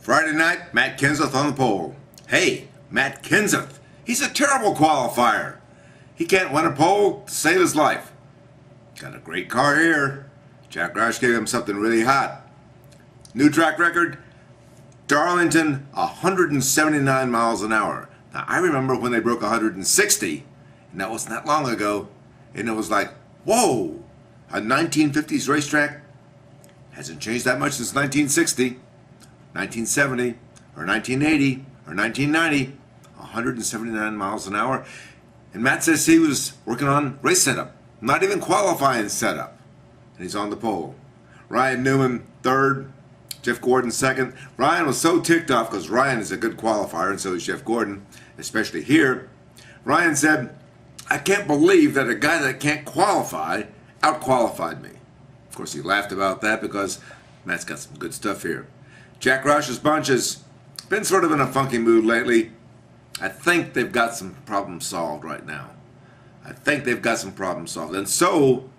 Friday night, Matt Kenseth on the pole. Hey, Matt Kenseth, he's a terrible qualifier. He can't win a pole to save his life. Got a great car here. Jack Roush gave him something really hot. New track record, Darlington, 179 miles an hour. Now, I remember when they broke 160, and that wasn't that long ago, and it was like, whoa, a 1950s racetrack hasn't changed that much since 1960, 1970, or 1980, or 1990, 179 miles an hour. And Matt says he was working on race setup, not even qualifying setup, and he's on the pole. Ryan Newman, third. Jeff Gordon, second. Ryan was so ticked off because Ryan is a good qualifier, and so is Jeff Gordon, especially here. Ryan said, I can't believe that a guy that can't qualify out-qualified me. Of course, he laughed about that because Matt's got some good stuff here. Jack Roush's bunch has been sort of in a funky mood lately. I think they've got some problems solved right now. I think they've got some problems solved. And so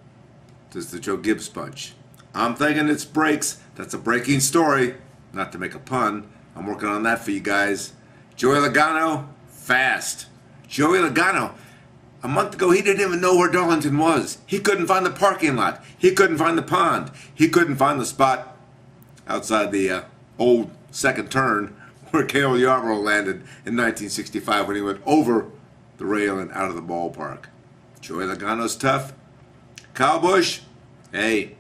does the Joe Gibbs bunch. I'm thinking it's brakes. That's a breaking story. Not to make a pun. I'm working on that for you guys. Joey Logano, fast. Joey Logano, a month ago, he didn't even know where Darlington was. He couldn't find the parking lot. He couldn't find the pond. He couldn't find the spot outside the old second turn where Cale Yarborough landed in 1965 when he went over the rail and out of the ballpark. Joey Logano's tough. Kyle Busch, hey,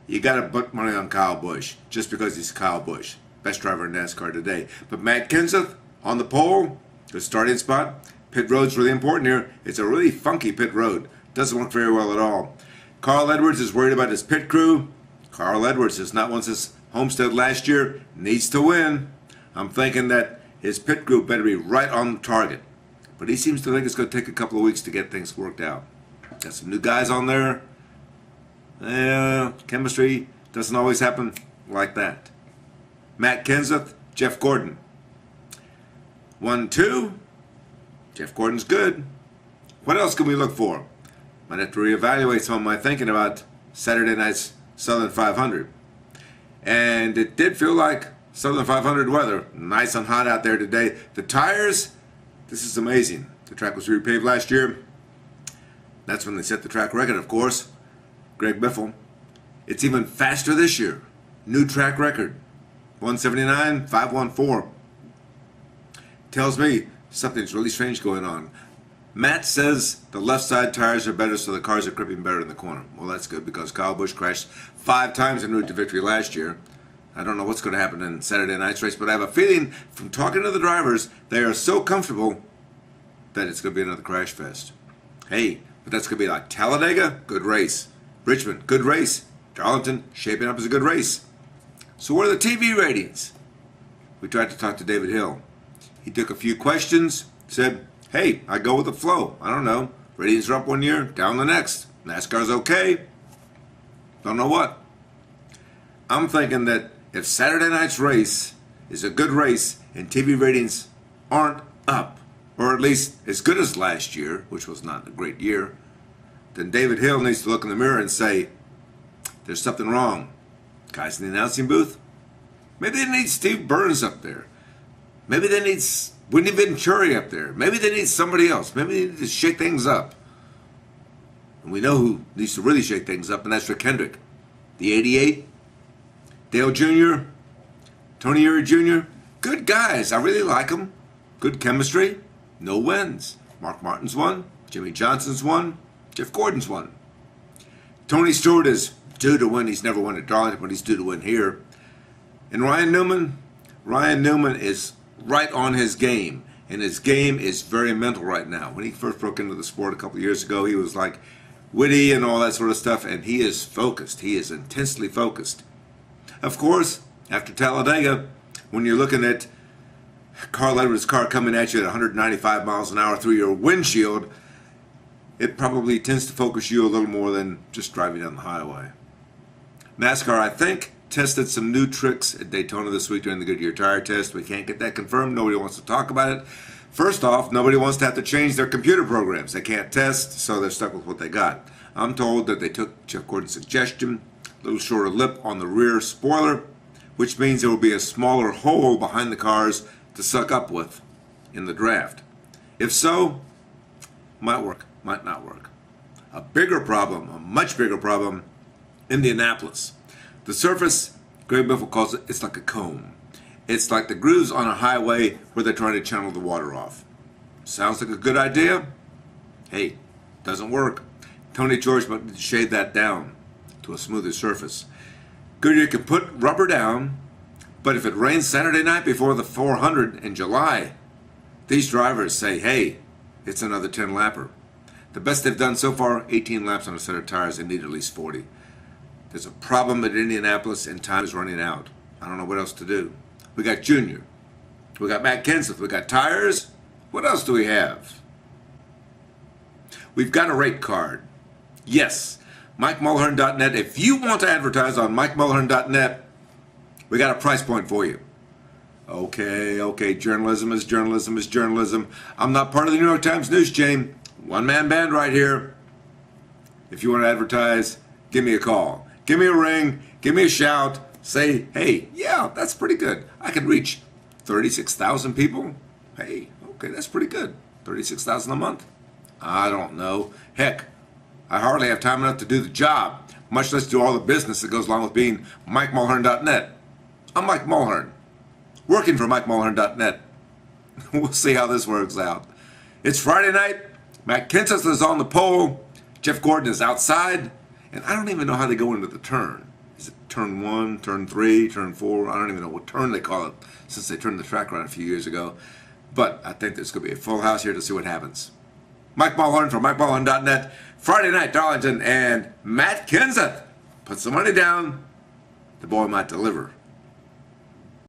you got to put money on Kyle Busch just because he's Kyle Busch. Best driver in NASCAR today. But Matt Kenseth on the pole, good starting spot. Pit road's really important here. It's a really funky pit road. Doesn't work very well at all. Carl Edwards is worried about his pit crew. Carl Edwards has not won since Homestead last year. Needs to win. I'm thinking that his pit crew better be right on target. But he seems to think it's going to take a couple of weeks to get things worked out. Got some new guys on there. Chemistry doesn't always happen like that. Matt Kenseth, Jeff Gordon. 1-2. Jeff Gordon's good. What else can we look for? Might have to reevaluate some of my thinking about Saturday night's Southern 500. And it did feel like Southern 500 weather. Nice and hot out there today. The tires, this is amazing. The track was repaved last year. That's when they set the track record, of course. Greg Biffle. It's even faster this year. New track record. 179, 514. Tells me something's really strange going on. Matt says the left side tires are better, so the cars are gripping better in the corner. Well, that's good because Kyle Busch crashed 5 times en route to victory last year. I don't know what's going to happen in Saturday night's race, but I have a feeling from talking to the drivers, they are so comfortable that it's going to be another crash fest. Hey, but that's going to be like Talladega, good race. Richmond, good race. Darlington, shaping up as a good race. So what are the TV ratings? We tried to talk to David Hill. He took a few questions, said, hey, I go with the flow. I don't know. Ratings are up one year, down the next. NASCAR's okay. Don't know what. I'm thinking that if Saturday night's race is a good race and TV ratings aren't up, or at least as good as last year, which was not a great year, then David Hill needs to look in the mirror and say, there's something wrong. Guys in the announcing booth, maybe they need Steve Burns up there. Maybe they need Wendy Venturi up there. Maybe they need somebody else. Maybe they need to shake things up. And we know who needs to really shake things up, and that's Rick Hendrick. The 88, Dale Jr., Tony Erie Jr., good guys. I really like them. Good chemistry. No wins. Mark Martin's won. Jimmy Johnson's won. Jeff Gordon's won. Tony Stewart is due to win. He's never won at Darlington, but he's due to win here. And Ryan Newman is right on his game. And his game is very mental right now. When he first broke into the sport a couple of years ago, he was like witty and all that sort of stuff. And he is focused. He is intensely focused. Of course, after Talladega, when you're looking at Carl Edwards' car coming at you at 195 miles an hour through your windshield, it probably tends to focus you a little more than just driving down the highway. NASCAR, I think, tested some new tricks at Daytona this week during the Goodyear tire test. We can't get that confirmed. Nobody wants to talk about it. First off, nobody wants to have to change their computer programs. They can't test, so they're stuck with what they got. I'm told that they took Jeff Gordon's suggestion, a little shorter lip on the rear spoiler, which means there will be a smaller hole behind the cars to suck up with in the draft. If so, might work, might not work. A bigger problem, a much bigger problem, Indianapolis. The surface, Greg Biffle calls it, it's like a comb. It's like the grooves on a highway where they're trying to channel the water off. Sounds like a good idea? Hey, doesn't work. Tony George might shade that down to a smoother surface. Goodyear can put rubber down, but if it rains Saturday night before the 400 in July, these drivers say, hey, it's another 10-lapper. The best they've done so far, 18 laps on a set of tires. They need at least 40. There's a problem at Indianapolis, and time is running out. I don't know what else to do. We got Junior. We got Matt Kenseth. We got tires. What else do we have? We've got a rate card. Yes, MikeMulhern.net. If you want to advertise on MikeMulhern.net, we got a price point for you. Okay, journalism is journalism is journalism. I'm not part of the New York Times news chain. One-man band right here. If you want to advertise, give me a call. Give me a ring. Give me a shout. Say, hey, yeah, that's pretty good. I can reach 36,000 people. Hey, okay, that's pretty good. 36,000 a month? I don't know. Heck, I hardly have time enough to do the job, much less do all the business that goes along with being MikeMulhern.net. I'm Mike Mulhern, working for MikeMulhern.net. We'll see how this works out. It's Friday night. Matt Kenseth is on the pole. Jeff Gordon is outside. And I don't even know how they go into the turn. Is it turn 1, turn 3, turn 4? I don't even know what turn they call it since they turned the track around a few years ago. But I think there's going to be a full house here to see what happens. Mike Mulhern from MikeMulhern.net. Friday night, Darlington, and Matt Kenseth. Put some money down. The boy might deliver.